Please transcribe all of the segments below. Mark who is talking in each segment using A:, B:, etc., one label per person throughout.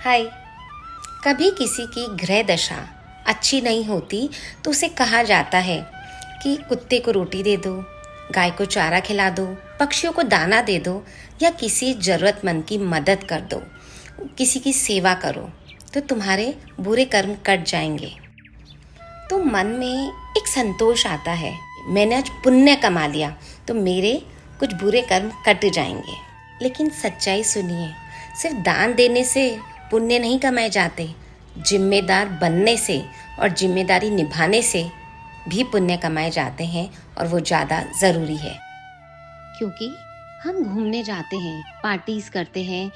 A: हाय। कभी किसी की गृह दशा अच्छी नहीं होती तो उसे कहा जाता है कि कुत्ते को रोटी दे दो, गाय को चारा खिला दो, पक्षियों को दाना दे दो या किसी ज़रूरतमंद की मदद कर दो, किसी की सेवा करो तो तुम्हारे बुरे कर्म कट जाएंगे। तो मन में एक संतोष आता है, मैंने आज पुण्य कमा लिया तो मेरे कुछ बुरे कर्म कट जाएंगे। लेकिन सच्चाई सुनिए, सिर्फ दान देने से पुण्य नहीं कमाए जाते, जिम्मेदार बनने से और जिम्मेदारी निभाने से भी पुण्य कमाए जाते हैं और वो ज़्यादा ज़रूरी है। क्योंकि हम घूमने जाते हैं, पार्टीज करते हैं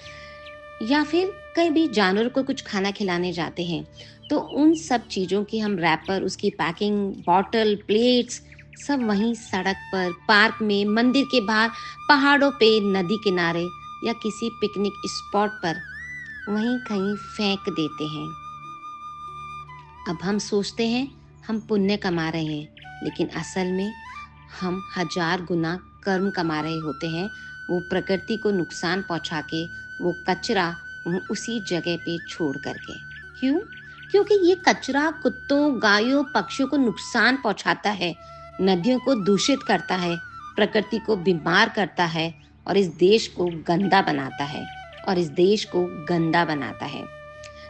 A: या फिर कहीं भी जानवर को कुछ खाना खिलाने जाते हैं, तो उन सब चीज़ों की हम रैपर, उसकी पैकिंग, बॉटल, प्लेट्स सब वहीं सड़क पर, पार्क में, मंदिर के बाहर, पहाड़ों पे, नदी किनारे या किसी पिकनिक स्पॉट पर वहीं कहीं फेंक देते हैं। अब हम सोचते हैं हम पुण्य कमा रहे हैं, लेकिन असल में हम 1000 गुना कर्म कमा रहे होते हैं। वो प्रकृति को नुकसान पहुंचा के, वो कचरा उसी जगह पे छोड़ करके। क्यों? क्योंकि ये कचरा कुत्तों, गायों, पक्षियों को नुकसान पहुंचाता है, नदियों को दूषित करता है, प्रकृति को बीमार करता है और इस देश को गंदा बनाता है।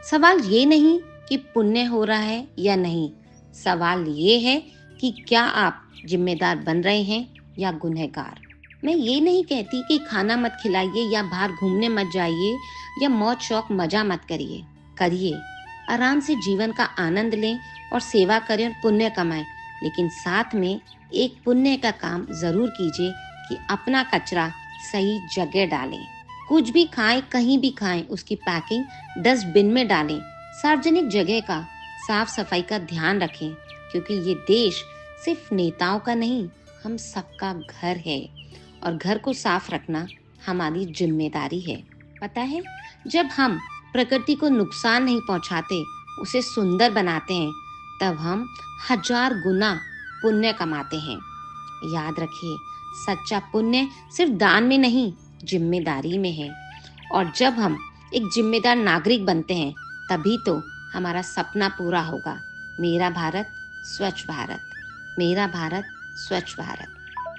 A: सवाल ये नहीं कि पुण्य हो रहा है या नहीं, सवाल ये है कि क्या आप जिम्मेदार बन रहे हैं या गुनहगार। मैं ये नहीं कहती कि खाना मत खिलाइए या बाहर घूमने मत जाइए या मौज शौक मजा मत करिए। आराम से जीवन का आनंद लें और सेवा करें और पुण्य कमाएं, लेकिन साथ में एक पुण्य का काम जरूर कीजिए कि अपना कचरा सही जगह डालें। कुछ भी खाएं, कहीं भी खाएं, उसकी पैकिंग डस्टबिन में डालें। सार्वजनिक जगह का साफ सफाई का ध्यान रखें, क्योंकि ये देश सिर्फ नेताओं का नहीं, हम सबका घर है और घर को साफ रखना हमारी जिम्मेदारी है। पता है, जब हम प्रकृति को नुकसान नहीं पहुंचाते, उसे सुंदर बनाते हैं, तब हम 1000 गुना पुण्य कमाते हैं। याद रखिए, सच्चा पुण्य सिर्फ दान में नहीं, जिम्मेदारी में है। और जब हम एक जिम्मेदार नागरिक बनते हैं, तभी तो हमारा सपना पूरा होगा। मेरा भारत स्वच्छ भारत, मेरा भारत स्वच्छ भारत।